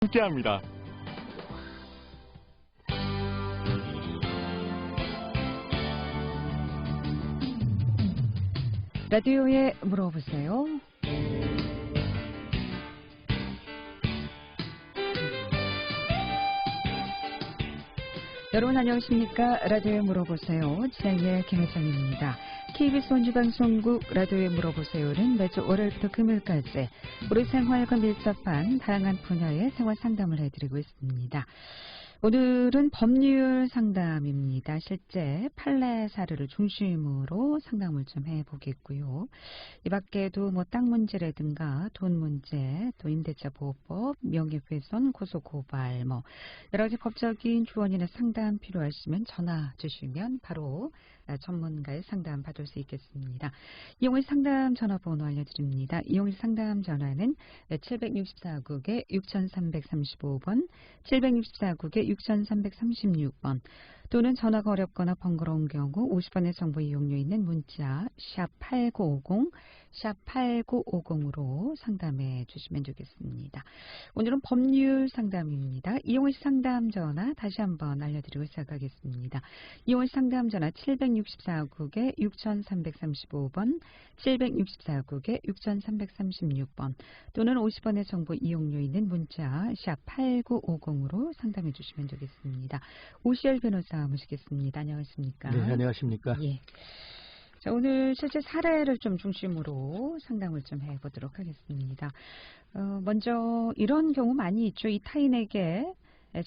함께합니다. 라디오에 물어보세요. 여러분 안녕하십니까? 라디오에 물어보세요. 진행의 김혜정입니다. KBS 원주방송국 라디오에 물어보세요는 매주 월요일부터 금요일까지 우리 생활과 밀접한 다양한 분야의 생활 상담을 해드리고 있습니다. 오늘은 법률 상담입니다. 실제 판례 사례를 중심으로 상담을 좀 해보겠고요. 이 밖에도 땅 문제라든가 돈 문제, 또 임대차 보호법, 명예훼손, 고소고발, 여러 가지 법적인 조언이나 상담 필요하시면 전화 주시면 바로 전문가의 상담 받을 수 있겠습니다. 이용일 상담 전화번호 알려드립니다. 이용일 상담 전화는 764국에 6335번, 764국에 6336번, 또는 전화가 어렵거나 번거로운 경우 50원의 정보 이용료 있는 문자 샵8950, 샵8950으로 상담해 주시면 되겠습니다. 오늘은 법률 상담입니다. 이용일 상담 전화 다시 한번 알려드리고 시작하겠습니다. 이용일 상담 전화 764국에 6335번, 764국에 6336번, 또는 50원의 정보 이용료 있는 문자 샵 8950으로 상담해 주시면 되겠습니다. 오시열 변호사 모시겠습니다. 안녕하십니까? 네, 안녕하십니까? 예. 자, 오늘 실제 사례를 좀 중심으로 상담을 좀 해보도록 하겠습니다. 먼저 이런 경우 많이 있죠. 이 타인에게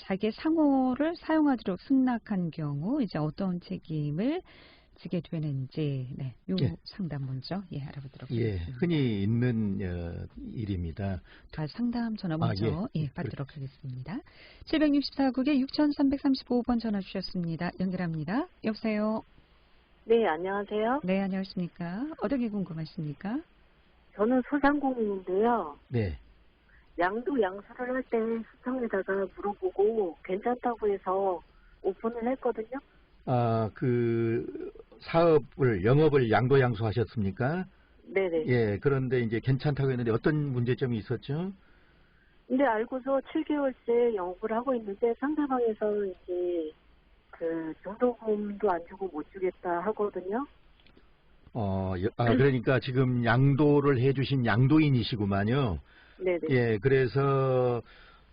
자기의 상호를 사용하도록 승낙한 경우 이제 어떤 책임을 지게 되는지, 요 상담 먼저 알아보도록 하겠습니다. 흔히 있는 일입니다. 상담 전화 먼저 받도록 하겠습니다. 764국에 6335번 전화 주셨습니다. 연결합니다. 여보세요. 네, 안녕하세요. 네, 안녕하십니까? 어떻게 궁금하십니까? 저는 소상공인인데요. 네. 양도 양수를 할 때 시청에다가 물어보고 괜찮다고 해서 오픈을 했거든요. 영업을 양도양수 하셨습니까? 네네. 예, 그런데 이제 괜찮다고 했는데 어떤 문제점이 있었죠? 근데 알고서 7개월째 영업을 하고 있는데 상대방에서 이제 중도금도 안 주고 못 주겠다 하거든요. 그러니까 지금 양도를 해주신 양도인이시구만요. 네네. 예, 그래서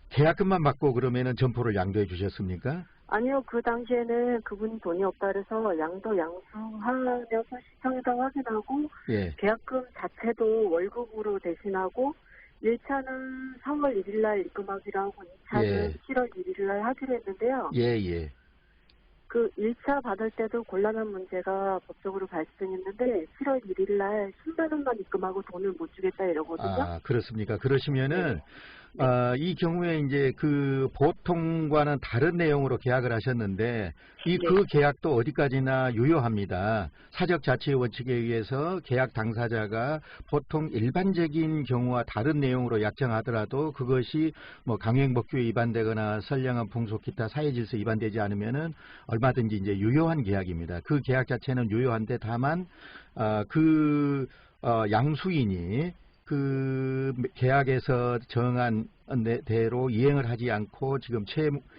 계약금만 받고 그러면은 점포를 양도해 주셨습니까? 아니요, 그 당시에는 그분이 돈이 없다 그래서 양도 양수하면서 시청에다 확인하고 계약금 자체도 월급으로 대신하고 1차는 3월 1일 날 입금하기로 하고 2차는 7월 1일 날 하기로 했는데요. 예. 그 1차 받을 때도 곤란한 문제가 법적으로 발생했는데 7월 1일 날 10만 원만 입금하고 돈을 못 주겠다 이러거든요. 그렇습니까? 그러시면은 이 경우에 이제 그 보통과는 다른 내용으로 계약을 하셨는데 그 계약도 어디까지나 유효합니다. 사적 자치의 원칙에 의해서 계약 당사자가 보통 일반적인 경우와 다른 내용으로 약정하더라도 그것이 강행법규에 위반되거나 선량한 풍속 기타 사회질서 위반되지 않으면은 얼마든지 이제 유효한 계약입니다. 그 계약 자체는 유효한데 다만 양수인이 그 계약에서 정한 대로 이행을 하지 않고 지금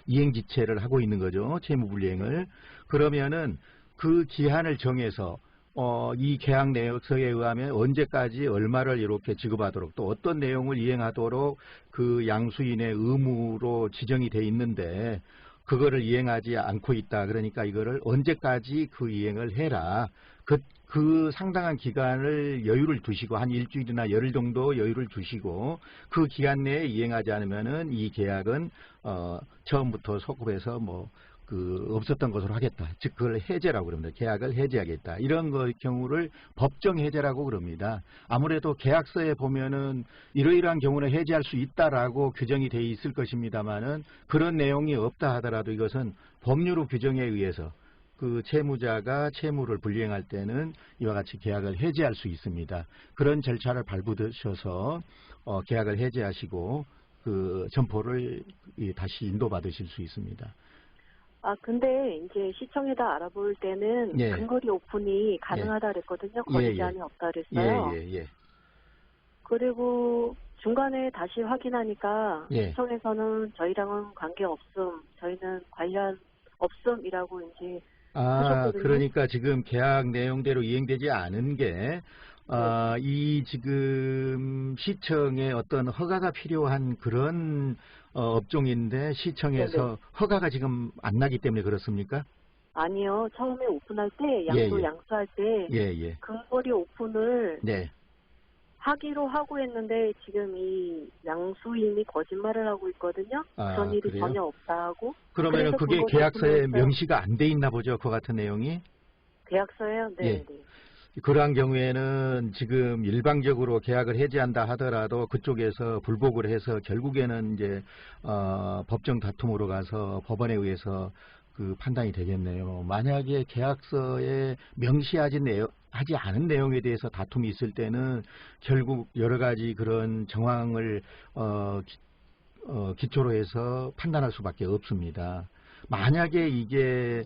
이행지체를 하고 있는 거죠. 채무불이행을. 그러면은 그 기한을 정해서 이 계약 내역서에 의하면 언제까지 얼마를 이렇게 지급하도록 또 어떤 내용을 이행하도록 그 양수인의 의무로 지정이 돼 있는데 그거를 이행하지 않고 있다. 그러니까 이거를 언제까지 그 이행을 해라. 그 상당한 기간을 여유를 두시고 한 일주일이나 열흘 정도 여유를 두시고 그 기간 내에 이행하지 않으면은 이 계약은 처음부터 소급해서 없었던 것으로 하겠다. 즉 그걸 해제라고 그럽니다. 계약을 해제하겠다. 이런 경우를 법정 해제라고 그럽니다. 아무래도 계약서에 보면은 이러이러한 경우는 해제할 수 있다라고 규정이 돼 있을 것입니다만은 그런 내용이 없다 하더라도 이것은 법률의 규정에 의해서 그 채무자가 채무를 불이행할 때는 이와 같이 계약을 해제할 수 있습니다. 그런 절차를 밟으셔서 계약을 해제하시고 그 점포를 다시 인도받으실 수 있습니다. 근데 이제 시청에다 알아볼 때는 근거리 오픈이 가능하다 그랬거든요. 거리 제한이 없다 그랬어요. 예. 그리고 중간에 다시 확인하니까 예. 시청에서는 저희랑은 관계 없음, 저희는 관련 없음이라고 이제 아, 하셨거든요. 그러니까 지금 계약 내용대로 이행되지 않은 게 이 지금 시청에 어떤 허가가 필요한 그런 업종인데 시청에서 네네. 허가가 지금 안 나기 때문에 그렇습니까? 아니요. 처음에 오픈할 때 양도 예. 양수할 때 예. 근거리 오픈을 네. 하기로 하고 했는데 지금 이 양수인이 거짓말을 하고 있거든요. 그런 일이 그래요? 전혀 없다고. 그러면 그게 계약서에 명시가 안 돼 있나 보죠, 그 같은 내용이? 계약서요? 네. 예. 그러한 경우에는 지금 일방적으로 계약을 해지한다 하더라도 그쪽에서 불복을 해서 결국에는 이제 법정 다툼으로 가서 법원에 의해서 그 판단이 되겠네요. 만약에 계약서에 명시하지 않은 내용에 대해서 다툼이 있을 때는 결국 여러 가지 그런 정황을 기초로 해서 판단할 수밖에 없습니다. 만약에 이게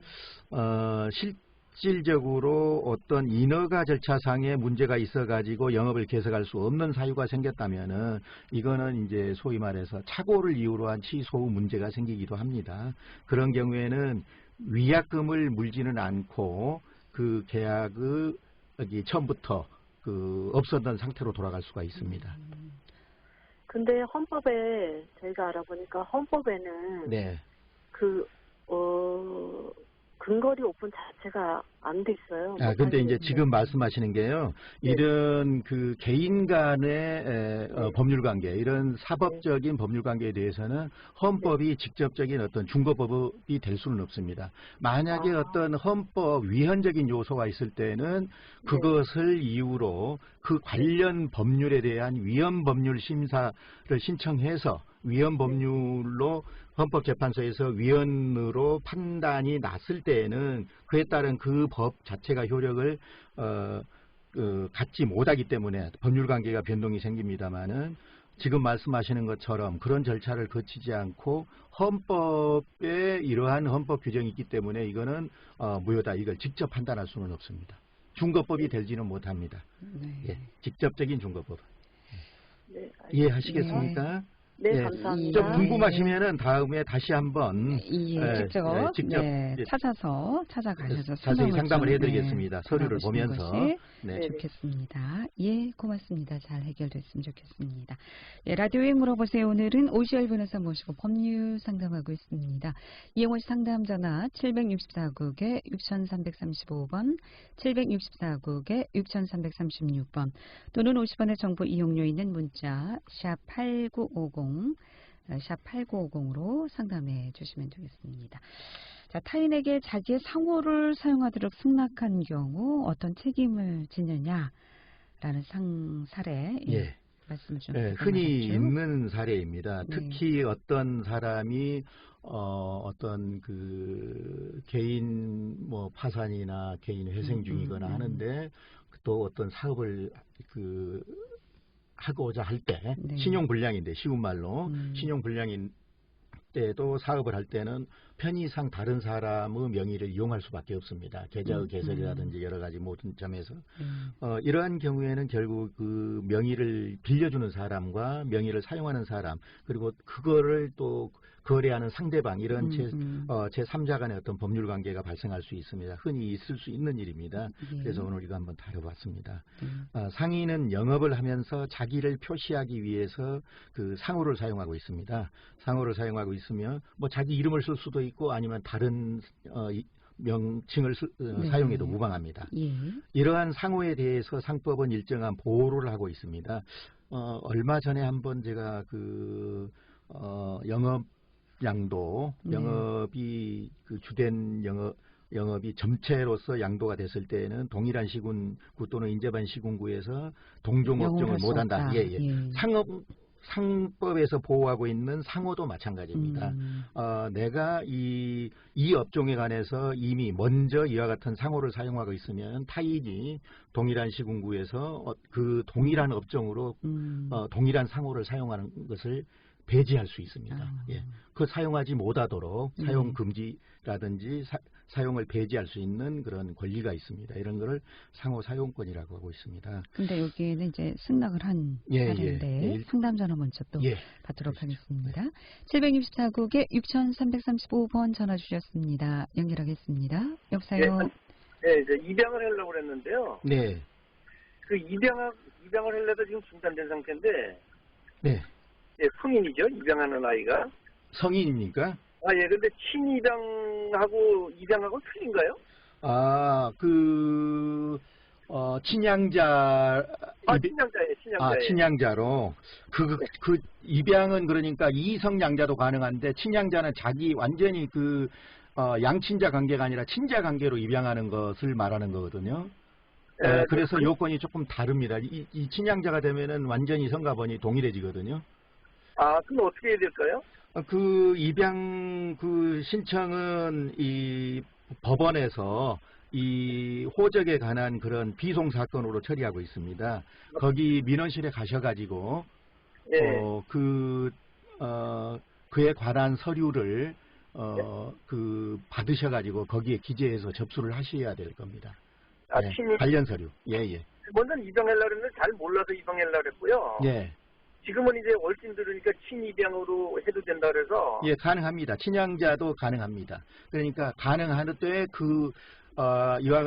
실질적으로 어떤 인허가 절차상의 문제가 있어가지고 영업을 계속할 수 없는 사유가 생겼다면은 이거는 이제 소위 말해서 착오를 이유로 한 취소 후 문제가 생기기도 합니다. 그런 경우에는 위약금을 물지는 않고 그 계약의 여기 처음부터 그 없었던 상태로 돌아갈 수가 있습니다. 근데 헌법에 저희가 알아보니까 헌법에는 네. 근거리 오픈 자체가 안 돼 있어요. 근데 이제 지금 말씀하시는 게요. 네. 이런 그 개인 간의 법률 관계, 이런 사법적인 법률 관계에 대해서는 헌법이 직접적인 어떤 중거법이 될 수는 없습니다. 만약에 어떤 헌법 위헌적인 요소가 있을 때는 그것을 이유로 그 관련 법률에 대한 위헌 법률 심사를 신청해서 위헌 법률로 헌법재판소에서 위헌으로 판단이 났을 때에는 그에 따른 그 법 자체가 효력을 갖지 못하기 때문에 법률 관계가 변동이 생깁니다마는 지금 말씀하시는 것처럼 그런 절차를 거치지 않고 헌법에 이러한 헌법 규정이 있기 때문에 이거는 무효다. 이걸 직접 판단할 수는 없습니다. 중거법이 되지는 못합니다. 예, 직접적인 중거법. 이해하시겠습니까? 네, 감사합니다. 좀 궁금하시면은 다음에 다시 한번 직접 찾아가셔서 자세히 상담을 해드리겠습니다. 서류를 보면서. 좋겠습니다. 예, 고맙습니다. 잘 해결됐으면 좋겠습니다. 예, 라디오에 물어보세요. 오늘은 오시열 변호사 모시고 법률 상담하고 있습니다. 이영원 상담 전화 764국에 6335번, 764국에 6336번 또는 50원의 정보 이용료 있는 문자 샵 8950 샵 8950으로 상담해 주시면 되겠습니다. 자, 타인에게 자기의 상호를 사용하도록 승낙한 경우 어떤 책임을 지느냐라는 사례 말씀을 좀 흔히 있는 사례입니다. 특히 어떤 사람이 어떤 그 개인 뭐 파산이나 개인 회생 중이거나 하는데 또 어떤 사업을 하고자 할 때 신용불량인데 쉬운 말로 신용불량인 때도 사업을 할 때는 편의상 다른 사람의 명의를 이용할 수밖에 없습니다. 계좌의 개설이라든지 여러 가지 모든 점에서 이러한 경우에는 결국 그 명의를 빌려주는 사람과 명의를 사용하는 사람 그리고 그거를 또 거래하는 상대방 이런 제3자 간의 어떤 법률 관계가 발생할 수 있습니다. 흔히 있을 수 있는 일입니다. 그래서 오늘 이거 한번 다뤄봤습니다. 상인은 영업을 하면서 자기를 표시하기 위해서 그 상호를 사용하고 있습니다. 상호를 사용하고 있으면 뭐 자기 이름을 쓸 수도 있고 아니면 다른 명칭을 사용해도 무방합니다. 이러한 상호에 대해서 상법은 일정한 보호를 하고 있습니다. 얼마 전에 한번 제가 영업이 그 주된 영업이 점체로서 양도가 됐을 때는 동일한 시군구 또는 인접한 시군구에서 동종업종을 못한다. 상법에서 보호하고 있는 상호도 마찬가지입니다. 내가 이 업종에 관해서 이미 먼저 이와 같은 상호를 사용하고 있으면 타인이 동일한 시군구에서 그 동일한 업종으로 동일한 상호를 사용하는 것을 배제할 수 있습니다. 예. 그 사용하지 못하도록 사용 금지라든지 사용을 배제할 수 있는 그런 권리가 있습니다. 이런 거를 상호 사용권이라고 하고 있습니다. 근데 여기에는 이제 승낙을 한 사례인데 상담 전화 먼저 또 받도록 그렇죠. 하겠습니다. 764국에 6335번 전화 주셨습니다. 연결하겠습니다. 여보세요. 네, 이제 입양을 하려고 그랬는데요. 네. 그 입양을 하려다 지금 중단된 상태인데. 네. 예, 성인이죠. 입양하는 아이가. 성인입니까? 아, 예. 근데 친입양하고 입양하고 틀린가요? 친양자. 친양자예요, 친양자. 친양자로. 그 입양은 그러니까 이성양자도 가능한데, 친양자는 자기 완전히 양친자 관계가 아니라 친자 관계로 입양하는 것을 말하는 거거든요. 그래서 요건이 조금 다릅니다. 이 친양자가 되면은 완전히 성가번이 동일해지거든요. 그럼 어떻게 해야 될까요? 그 입양 신청은 이 법원에서 이 호적에 관한 그런 비송 사건으로 처리하고 있습니다. 거기 민원실에 가셔가지고 그에 관한 서류를 받으셔가지고 거기에 기재해서 접수를 하셔야 될 겁니다. 관련 서류. 예. 먼저는 입양하려고 했는데 잘 몰라서 입양하려고 했고요. 예. 지금은 이제 얼씬 들으니까 친입양으로 해도 된다 그래서. 예, 가능합니다. 친양자도 가능합니다. 그러니까 가능하는데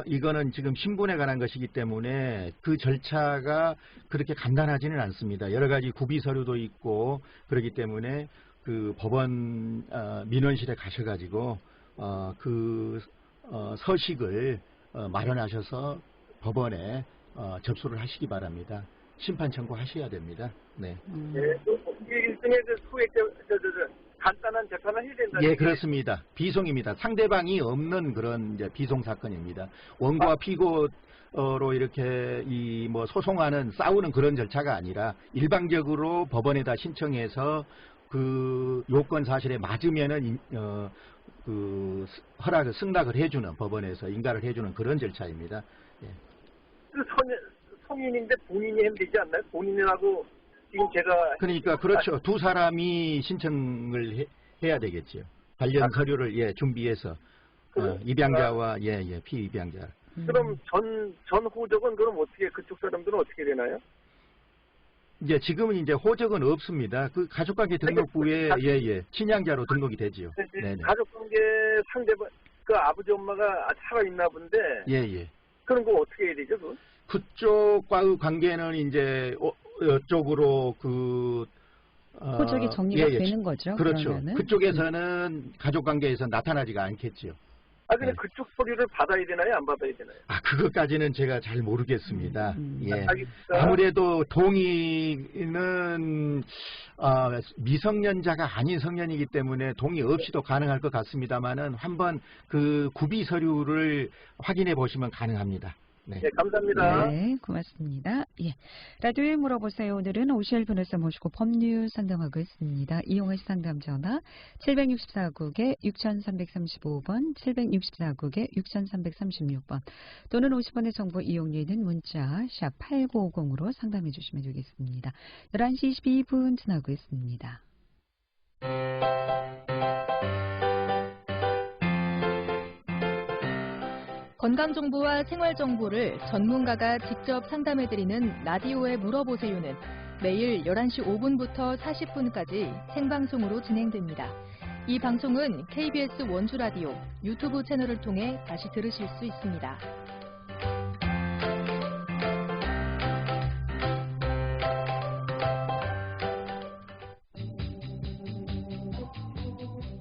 이거는 지금 신분에 관한 것이기 때문에 그 절차가 그렇게 간단하지는 않습니다. 여러 가지 구비 서류도 있고 그렇기 때문에 그 법원 민원실에 가셔가지고 서식을 마련하셔서 법원에 접수를 하시기 바랍니다. 심판 청구하셔야 됩니다. 네. 일종의 간단한 재판을 해야 된다. 예, 그렇습니다. 비송입니다. 상대방이 없는 그런 이제 비송 사건입니다. 원고와 피고로 이렇게 소송하는 싸우는 그런 절차가 아니라 일방적으로 법원에다 신청해서 그 요건 사실에 맞으면은 승낙을 해주는 법원에서 인가를 해주는 그런 절차입니다. 예. 성인인데 본인이 하면 되지 않나요? 본인이라고 지금 제가. 그러니까 그렇죠. 두 사람이 신청을 해야 되겠죠. 관련 서류를 준비해서 입양자와 피입양자. 그럼 전 호적은 그럼 어떻게 그쪽 사람들은 어떻게 되나요? 이제 지금은 이제 호적은 없습니다. 그 가족관계 등록부에 친양자로 등록이 되지요. 가족관계 상대방 그 아버지 엄마가 살아 있나 본데. 예. 그런 거 어떻게 해야 되죠, 그건? 그쪽과의 관계는 이제 이쪽으로 호적이 정리가 되는 거죠. 그렇죠. 그러면은? 그쪽에서는 가족관계에서 나타나지가 않겠죠. 근데 그쪽 서류를 받아야 되나요? 안 받아야 되나요? 그것까지는 제가 잘 모르겠습니다. 예. 아무래도 동의는 미성년자가 아닌 성년이기 때문에 동의 없이도 가능할 것 같습니다만은 한번 그 구비 서류를 확인해 보시면 가능합니다. 네, 감사합니다. 네, 고맙습니다. 예, 라디오에 물어보세요. 오늘은 오시엘 변호사 모시고 법률 상담하고 있습니다. 이용하실 상담 전화 764국에 6335번, 764국에 6336번 또는 50원의 정보 이용료는 문자 샵 8950으로 상담해 주시면 되겠습니다. 11시 22분 지나고 있습니다. 건강정보와 생활정보를 전문가가 직접 상담해드리는 라디오에 물어보세요는 매일 11시 5분부터 40분까지 생방송으로 진행됩니다. 이 방송은 KBS 원주라디오 유튜브 채널을 통해 다시 들으실 수 있습니다.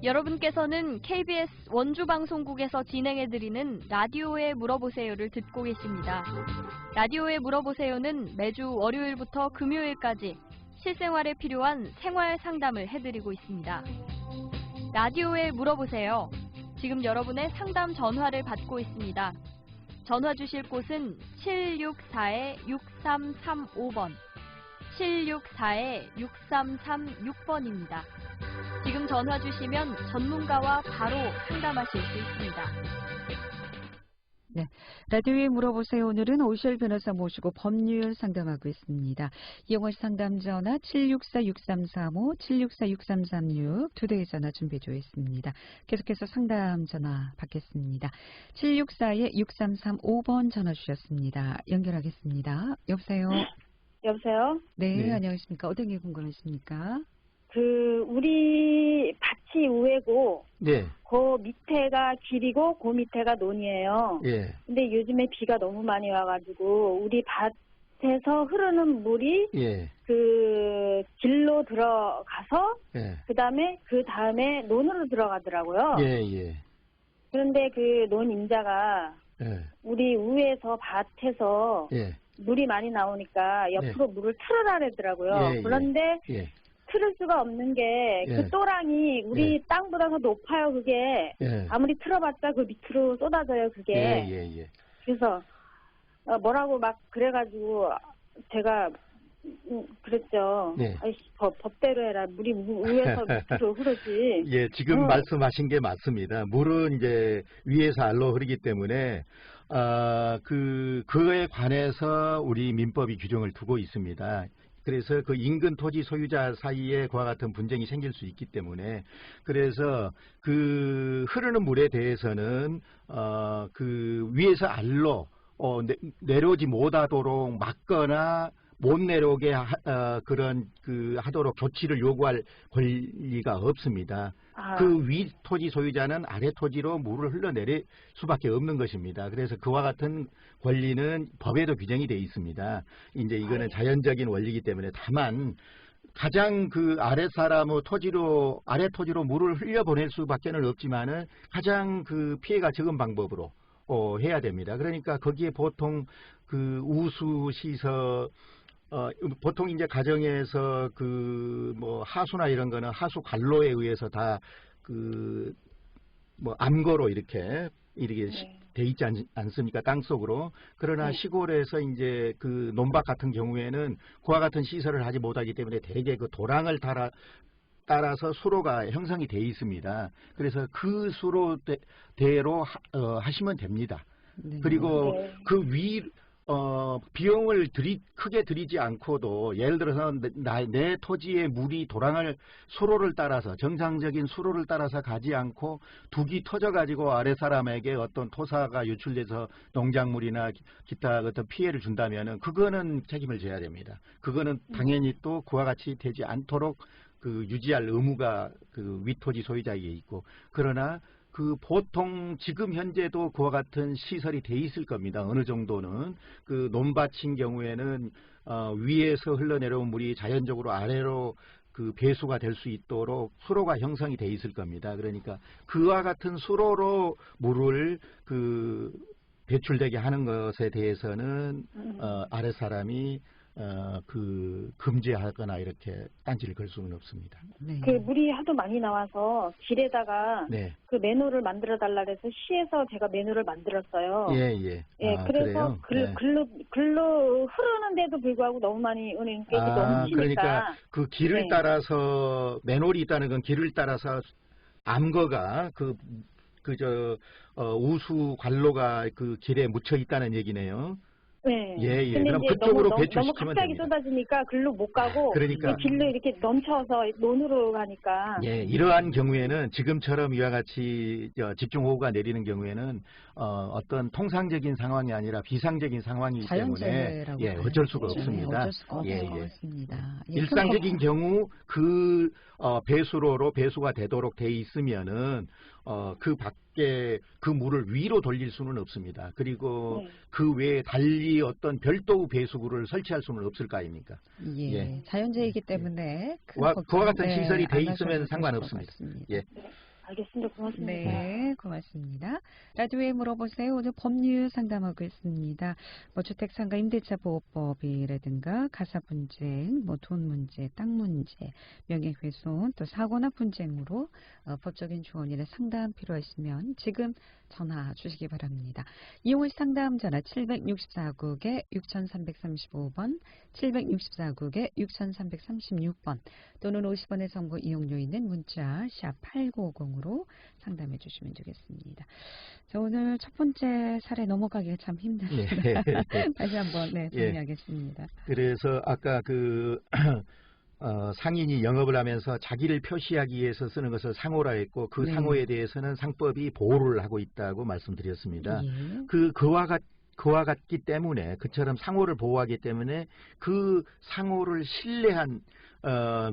여러분께서는 KBS 원주방송국에서 진행해드리는 라디오에 물어보세요를 듣고 계십니다. 라디오에 물어보세요는 매주 월요일부터 금요일까지 실생활에 필요한 생활 상담을 해드리고 있습니다. 라디오에 물어보세요. 지금 여러분의 상담 전화를 받고 있습니다. 전화 주실 곳은 764-6335번, 764-6336번입니다. 지금 전화 주시면 전문가와 바로 상담하실 수 있습니다. 네, 라디오에 물어보세요. 오늘은 오시열 변호사 모시고 법률 상담하고 있습니다. 이용원 상담 전화 764-6335, 764-6336 두 대의 전화 준비해 있습니다. 계속해서 상담 전화 받겠습니다. 764-6335번 전화 주셨습니다. 연결하겠습니다. 여보세요? 여보세요? 네, 안녕하십니까? 어떤 게 궁금하십니까? 우리 밭이 우회고, 네. 그 밑에가 길이고, 그 밑에가 논이에요. 예. 근데 요즘에 비가 너무 많이 와가지고, 우리 밭에서 흐르는 물이, 예. 길로 들어가서, 예. 그 다음에 논으로 들어가더라고요. 예, 예. 그런데 논 임자가, 예. 우리 우회에서 밭에서, 예. 물이 많이 나오니까 옆으로 물을 틀어라 그러더라고요. 예, 그런데, 예. 틀을 수가 없는 게 그 또랑이 우리 땅보다 더 높아요. 그게 아무리 틀어봤자 그 밑으로 쏟아져요. 그게. 그래서 뭐라고 막 그래가지고 제가 그랬죠. 아이씨, 법대로 해라. 물이 위에서 밑으로 흐르지. 예, 지금 말씀하신 게 맞습니다. 물은 이제 위에서 아래로 흐르기 때문에 그거에 관해서 우리 민법이 규정을 두고 있습니다. 그래서 그 인근 토지 소유자 사이에 그와 같은 분쟁이 생길 수 있기 때문에 그래서 그 흐르는 물에 대해서는 그 위에서 아래로 내려오지 못하도록 막거나 못 내려오게 하도록 조치를 요구할 권리가 없습니다. 그 위 토지 소유자는 아래 토지로 물을 흘러내릴 수밖에 없는 것입니다. 그래서 그와 같은 권리는 법에도 규정이 되어 있습니다. 이제 이거는 자연적인 원리이기 때문에 다만 가장 그 아래 사람의 아래 토지로 물을 흘려보낼 수밖에는 없지만은 가장 그 피해가 적은 방법으로 해야 됩니다. 그러니까 거기에 보통 그 우수 시설 보통 이제 가정에서 뭐 하수나 이런 거는 하수 관로에 의해서 다 뭐 암거로 이렇게 돼 있지 않습니까? 땅속으로. 그러나 시골에서 이제 그 논밭 같은 경우에는 그와 같은 시설을 하지 못하기 때문에 대개 그 도랑을 따라서 수로가 형성이 돼 있습니다. 그래서 그 수로대로 하시면 됩니다. 그리고 그 비용을 크게 들이지 않고도 예를 들어서 내 토지의 물이 수로를 따라서 정상적인 수로를 따라서 가지 않고 둑이 터져가지고 아래 사람에게 어떤 토사가 유출돼서 농작물이나 기타 어떤 피해를 준다면은 그거는 책임을 져야 됩니다. 그거는 당연히 또 그와 같이 되지 않도록 유지할 의무가 위토지 소유자에게 있고 그러나 보통 지금 현재도 그와 같은 시설이 돼 있을 겁니다. 어느 정도는 논밭인 경우에는 위에서 흘러내려온 물이 자연적으로 아래로 배수가 될 수 있도록 수로가 형성이 돼 있을 겁니다. 그러니까 그와 같은 수로로 물을 배출되게 하는 것에 대해서는 아래 사람이 금지하거나 이렇게 딴지를 걸 수는 없습니다. 물이 하도 많이 나와서 길에다가 맨홀을 만들어 달라 그래서 시에서 제가 맨홀을 만들었어요. 그래서 글로 흐르는데도 불구하고 너무 많이 넘치니까. 그러니까 그 길을 따라서 맨홀이 있다는 건 길을 따라서 암거가 우수 관로가 그 길에 묻혀 있다는 얘기네요. 그럼 그쪽으로 배출시키면 너무 갑자기 됩니다. 쏟아지니까 글로 못 가고 그러니까 길로 이렇게 넘쳐서 논으로 가니까. 이러한 경우에는 지금처럼 이와 같이 집중호우가 내리는 경우에는 어떤 통상적인 상황이 아니라 비상적인 상황이기 때문에 어쩔 수가 없습니다. 어쩔 수가 없는 것 같습니다. 일상적인 경우 배수로로 배수가 되도록 돼 있으면은 그 밖에 그 물을 위로 돌릴 수는 없습니다. 그리고 그 외에 달리 어떤 별도의 배수구를 설치할 수는 없을 거 아닙니까? 자연재해이기 때문에 그와 같은 시설이 돼 있으면 상관없습니다. 알겠습니다. 고맙습니다. 네, 고맙습니다. 라디오에 물어보세요. 오늘 법률 상담하고 있습니다. 주택상가 임대차 보호법이라든가 가사 분쟁, 돈 문제, 땅 문제, 명예훼손, 또 사고나 분쟁으로 법적인 조언이나 상담 필요하시면 지금 전화 주시기 바랍니다. 이용을 상담 전화 764국에 6335번, 764국에 6336번 또는 50원의 정보 이용료 있는 문자 샵 8950 방으로 상담해 주시면 되겠습니다. 자, 오늘 첫 번째 사례 넘어가기가 참 힘듭니다. 다시 한번 정리하겠습니다. 그래서 아까 상인이 영업을 하면서 자기를 표시하기 위해서 쓰는 것을 상호라 했고 그 상호에 대해서는 상법이 보호를 하고 있다고 말씀드렸습니다. 그와 같기 때문에 그처럼 상호를 보호하기 때문에 그 상호를 신뢰한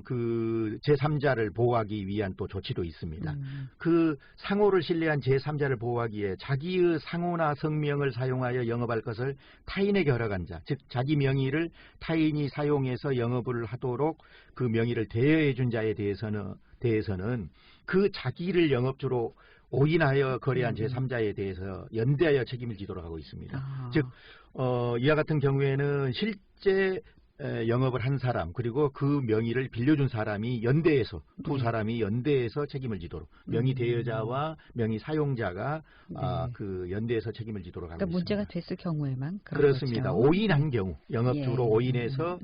그 제3자를 보호하기 위한 또 조치도 있습니다. 그 상호를 신뢰한 제3자를 보호하기 위해 자기의 상호나 성명을 사용하여 영업할 것을 타인에게 허락한 자, 즉 자기 명의를 타인이 사용해서 영업을 하도록 그 명의를 대여해 준 자에 대해서는 그 자기를 영업주로 오인하여 거래한 제3자에 대해서 연대하여 책임을 지도록 하고 있습니다. 즉 이와 같은 경우에는 실제 영업을 한 사람 그리고 그 명의를 빌려준 사람이 연대해서 두 사람이 연대해서 책임을 지도록 명의 대여자와 명의 사용자가 그 연대해서 책임을 지도록 하고 그러니까 있습니다. 문제가 됐을 경우에만 그렇습니다. 거죠. 오인한 경우 영업주로 오인해서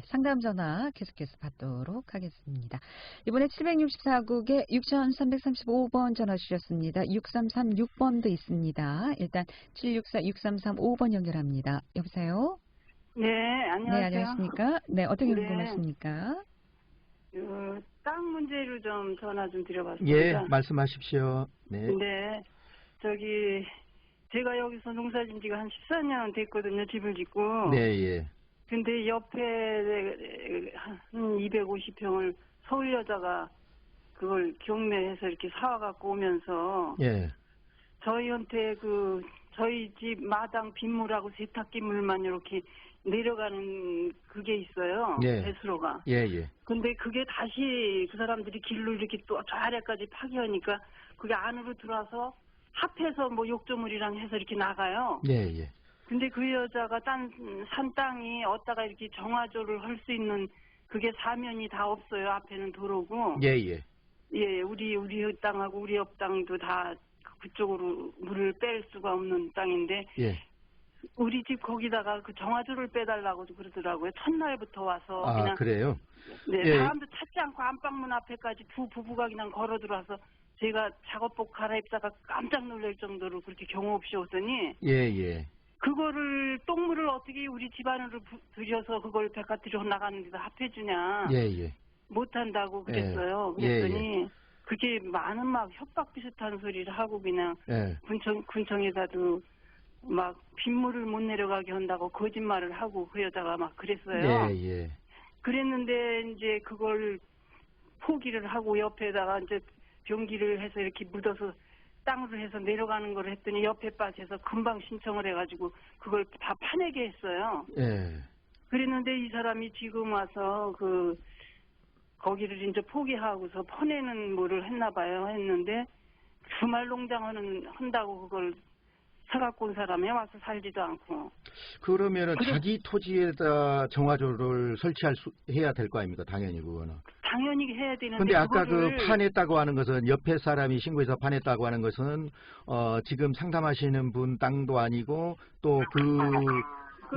상담 전화 계속해서 받도록 하겠습니다. 이번에 764국에 6335번 전화 주셨습니다. 6336번도 있습니다. 일단 764-6335번 연결합니다. 여보세요? 네, 안녕하세요. 네, 안녕하십니까? 네, 어떻게 궁금하십니까? 땅 문제로 좀 전화 좀 드려봤습니다. 예, 말씀하십시오. 네. 네, 제가 여기서 농사진 지가 한 14년 됐거든요, 집을 짓고. 네, 예. 근데 옆에 한 250평을 서울 여자가 그걸 경매해서 이렇게 사와갖고 오면서. 예. 저희한테 저희 집 마당 빗물하고 세탁기 물만 이렇게 내려가는 그게 있어요. 배수로가. 예. 근데 그게 다시 그 사람들이 길로 이렇게 또 저 아래까지 파기하니까 그게 안으로 들어와서 합해서 뭐 욕조물이랑 해서 이렇게 나가요. 예. 근데 그 여자가 산 땅이 어디다가 이렇게 정화조를 할 수 있는 그게 사면이 다 없어요. 앞에는 도로고. 예. 예, 우리 땅하고 우리 옆 땅도 다 그쪽으로 물을 뺄 수가 없는 땅인데. 예. 우리 집 거기다가 그 정화조를 빼달라고 그러더라고요. 첫날부터 와서. 그냥. 그래요? 네, 사람도 찾지 않고 안방문 앞에까지 부부가 그냥 걸어 들어와서 제가 작업복 갈아입다가 깜짝 놀랄 정도로 그렇게 경우 없이 오더니. 예. 그거를 똥물을 어떻게 우리 집 안으로 들여서 그걸 바깥으로 나가는 데다 합해주냐. 예. 못한다고 그랬어요. 그랬더니 그게 많은 막 협박 비슷한 소리를 하고 그냥 군청에다도 막 빗물을 못 내려가게 한다고 거짓말을 하고 그 여자가 막 그랬어요. 예. 그랬는데 이제 그걸 포기를 하고 옆에다가 이제 변기를 해서 이렇게 묻어서 땅으로 해서 내려가는 걸 했더니 옆에 빠져서 금방 신청을 해가지고 그걸 다 파내게 했어요. 예. 그랬는데 이 사람이 지금 와서 거기를 이제 포기하고서 퍼내는 뭐를 했나 봐요. 했는데 주말 농장하는 한다고 그걸 사갖고 온 사람이 와서 살지도 않고. 그러면은 자기 토지에다 정화조를 해야 될 거 아닙니까? 당연히 그거는. 당연히 해야 되는데. 근데 아까 파냈다고 하는 것은 옆에 사람이 신고해서 파냈다고 하는 것은 지금 상담하시는 분 땅도 아니고 또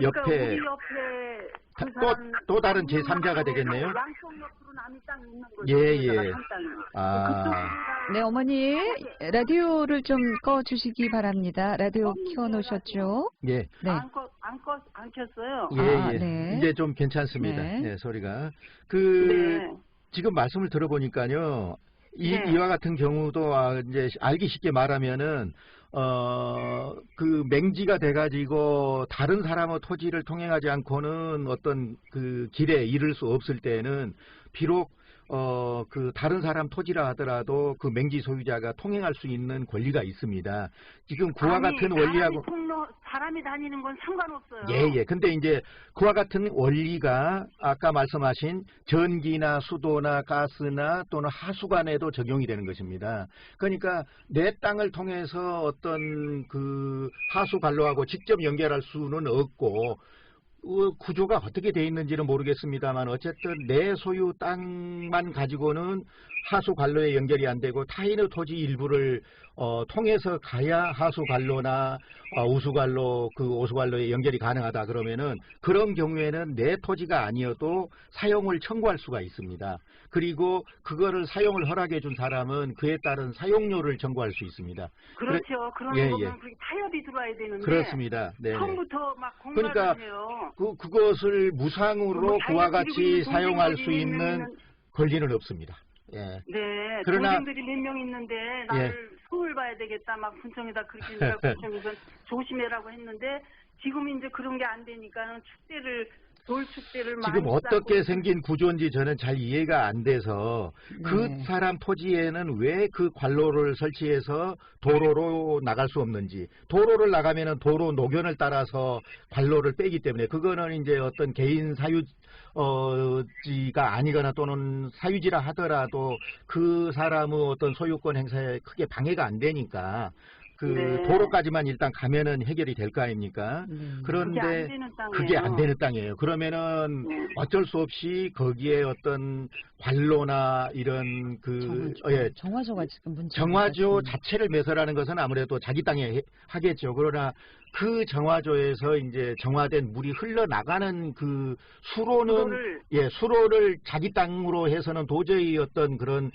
옆에 우리 옆에 또 다른 제3자가 되겠네요. 양쪽 옆으로 남이 땅이 있는 거죠. 예. 네, 어머니 라디오를 좀 꺼주시기 바랍니다. 라디오 켜놓으셨죠? 예. 네. 안 켰어요. 예. 네. 이제 좀 괜찮습니다. 네, 소리가. 지금 말씀을 들어보니까요. 이와 같은 경우도 이제 알기 쉽게 말하면은 그 맹지가 돼가지고 다른 사람의 토지를 통행하지 않고는 어떤 그 길에 이를 수 없을 때는 비록 그 다른 사람 토지라 하더라도 그 맹지 소유자가 통행할 수 있는 권리가 있습니다. 지금 그와 같은 원리하고 사람이 다니는 건 상관없어요. 예. 근데 이제 그와 같은 원리가 아까 말씀하신 전기나 수도나 가스나 또는 하수관에도 적용이 되는 것입니다. 그러니까 내 땅을 통해서 어떤 그 하수 관로하고 직접 연결할 수는 없고 구조가 어떻게 돼 있는지는 모르겠습니다만 어쨌든 내 소유 땅만 가지고는 하수 관로에 연결이 안 되고 타인의 토지 일부를 통해서 가야 하수 관로나 우수 관로, 그 오수 관로에 연결이 가능하다 그러면은 그런 경우에는 내 토지가 아니어도 사용을 청구할 수가 있습니다. 그리고 그거를 사용을 허락해 준 사람은 그에 따른 사용료를 청구할 수 있습니다. 그렇죠. 그런 거는 그게 타협이 들어와야 되는데. 그렇습니다. 네. 처음부터 막 공갈을 해요. 그것을 무상으로 그와 같이 사용할 수 있는 권리는 없습니다. 예. 네. 그러나 동생들이 몇 명 있는데 나를 손을 봐야 되겠다. 막 군청에다 그렇게 내가 군청에서 조심해라고 했는데 지금 이제 그런 게 안 되니까는 돌축제를 지금 어떻게 생긴 구조인지 저는 잘 이해가 안 돼서 그 사람 토지에는 왜 그 관로를 설치해서 도로로 나갈 수 없는지, 도로를 나가면은 도로 노견을 따라서 관로를 빼기 때문에 그거는 이제 어떤 개인 사유지가 아니거나 또는 사유지라 하더라도 그 사람의 어떤 소유권 행사에 크게 방해가 안 되니까 도로까지만 일단 가면은 해결이 될 거 아닙니까? 그런데 그게 안 되는 땅이에요. 그러면은 어쩔 수 없이 거기에 어떤 관로나 이런 정화조가 지금 문제. 정화조 자체를 매설하는 것은 아무래도 자기 땅에 하겠죠. 그러나 그 정화조에서 이제 정화된 물이 흘러나가는 그 수로를 자기 땅으로 해서는 도저히 어떤 그런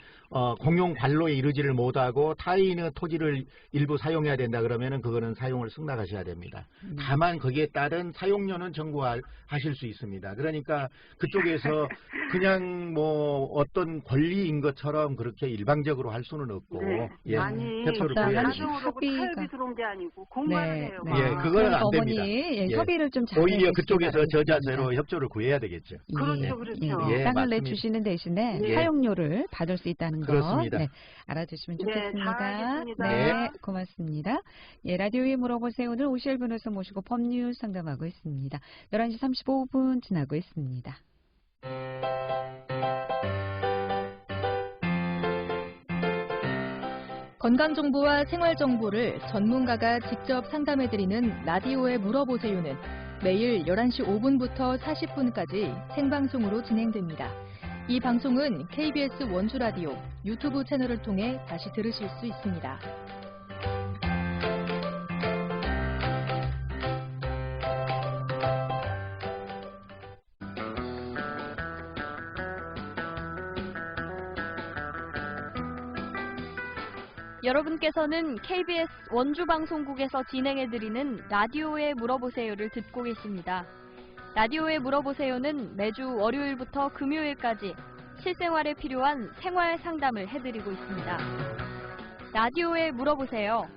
공용 관로에 이르지를 못하고 타인의 토지를 일부 사용해야 된다 그러면은 그거는 사용을 승낙하셔야 됩니다. 다만 거기에 따른 사용료는 청구하실 수 있습니다. 그러니까 그쪽에서 그냥 뭐 어떤 권리인 것처럼 그렇게 일방적으로 할 수는 없고 아니 협조를 구해야지. 타협이 들어온 게 아니고 공갈을 해요. 그건 안 됩니다. 협의를 좀 잘 오히려 그쪽에서 저자세로 협조를 구해야 되겠죠. 그렇죠. 땅을 내주시는 대신에 사용료를 받을 수 있다는 거. 그렇습니다. 알아두시면 좋겠습니다. 잘 알겠습니다. 네, 고맙습니다. 라디오에 물어보세요. 오늘 오시엘 변호사 모시고 법률 상담하고 있습니다. 11시 35분 지나고 있습니다. 건강정보와 생활정보를 전문가가 직접 상담해드리는 라디오에 물어보세요는 매일 11시 5분부터 40분까지 생방송으로 진행됩니다. 이 방송은 KBS 원주라디오 유튜브 채널을 통해 다시 들으실 수 있습니다. 여러분께서는 KBS 원주방송국에서 진행해드리는 라디오에 물어보세요를 듣고 계십니다. 라디오에 물어보세요는 매주 월요일부터 금요일까지 실생활에 필요한 생활 상담을 해드리고 있습니다. 라디오에 물어보세요.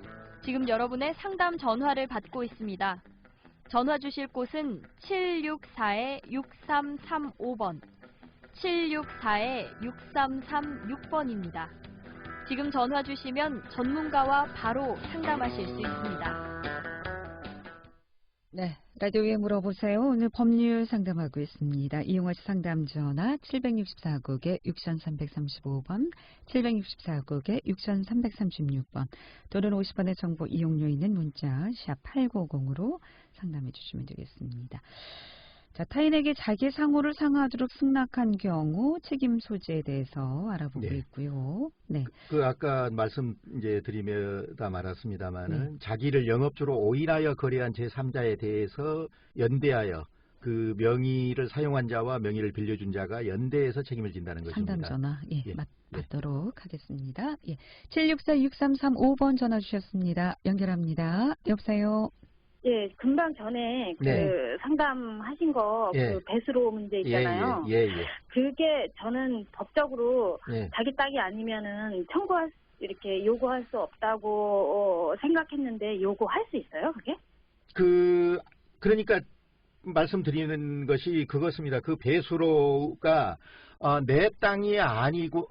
지금 여러분의 상담 전화를 받고 있습니다. 전화 주실 곳은 764-6335번, 764-6336번입니다. 지금 전화 주시면 전문가와 바로 상담하실 수 있습니다. 네, 라디오에 물어보세요. 오늘 법률 상담하고 있습니다. 이용하실 상담 전화 764국에 6335번, 764국에 6336번, 또는 50원의 정보 이용료 있는 문자 샵 8950으로 상담해 주시면 되겠습니다. 자, 타인에게 자기 상호를 상하도록 승낙한 경우 책임 소재에 대해서 알아보고 있고요. 네. 아까 말씀 이제 드리며다 말았습니다만은 자기를 영업주로 오인하여 거래한 제3자에 대해서 연대하여 그 명의를 사용한 자와 명의를 빌려준 자가 연대해서 책임을 진다는 것입니다. 상담 전화 받도록 하겠습니다. 764-6335번 전화 주셨습니다. 연결합니다. 여보세요. 예, 금방 전에 상담하신 거, 배수로 문제 있잖아요. 그게 저는 법적으로 자기 땅이 아니면은 이렇게 요구할 수 없다고 생각했는데 요구할 수 있어요, 그게? 그러니까 말씀드리는 것이 그것입니다. 그 배수로가 내 땅이 아니고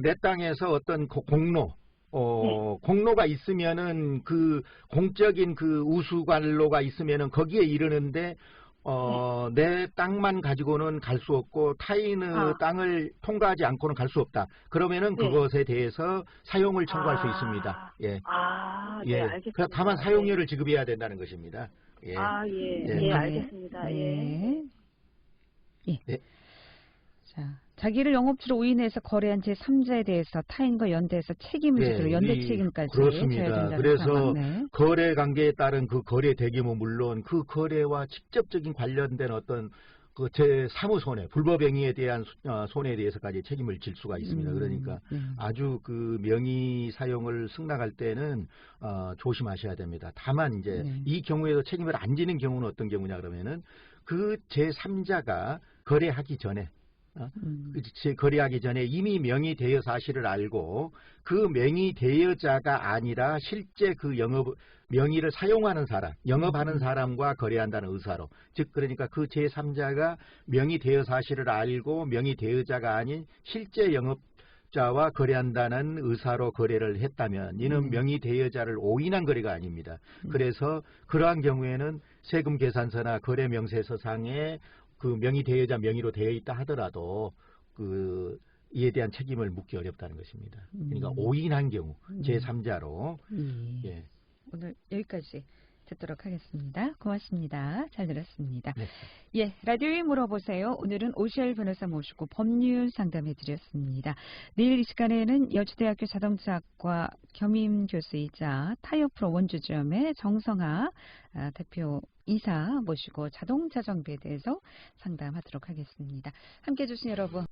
내 땅에서 어떤 공로 공로가 있으면은 그 공적인 그 우수관로가 있으면은 거기에 이르는데 내 땅만 가지고는 갈 수 없고 타인의 땅을 통과하지 않고는 갈 수 없다. 그러면은 그것에 대해서 사용을 청구할 수 있습니다. 알겠습니다. 다만 사용료를 지급해야 된다는 것입니다. 알겠습니다. 자, 자기를 영업주로 오인해서 거래한 제3자에 대해서 타인과 연대해서 책임을 지도록 연대 책임까지 그렇습니다. 그래서 거래 관계에 따른 그 거래 대규모 물론 그 거래와 직접적인 관련된 어떤 그 제3의 불법 행위에 대한 손해에 대해서까지 책임을 질 수가 있습니다. 그러니까 아주 그 명의 사용을 승낙할 때는 조심하셔야 됩니다. 다만 이제 이 경우에도 책임을 안 지는 경우는 어떤 경우냐 그러면은 그 제3자가 거래하기 전에 거래하기 전에 이미 명의 대여 사실을 알고 그 명의 대여자가 아니라 실제 그 명의를 사용하는 사람, 영업하는 사람과 거래한다는 의사로, 즉 그러니까 그 제3자가 명의 대여 사실을 알고 명의 대여자가 아닌 실제 영업자와 거래한다는 의사로 거래를 했다면 이는 명의 대여자를 오인한 거래가 아닙니다. 그래서 그러한 경우에는 세금 계산서나 거래 명세서상에 그 명의 대여자 명의로 되어 있다 하더라도 이에 대한 책임을 묻기 어렵다는 것입니다. 그러니까 오인한 경우 제3자로 예. 오늘 여기까지 듣도록 하겠습니다. 고맙습니다. 잘 들었습니다. 네. 예, 라디오에 물어보세요. 오늘은 오시엘 변호사 모시고 법률 상담해 드렸습니다. 내일 이 시간에는 여주대학교 자동차학과 겸임 교수이자 타이어프로 원주점의 정성하 대표 이사 모시고 자동차 정비에 대해서 상담하도록 하겠습니다. 함께해 주신 여러분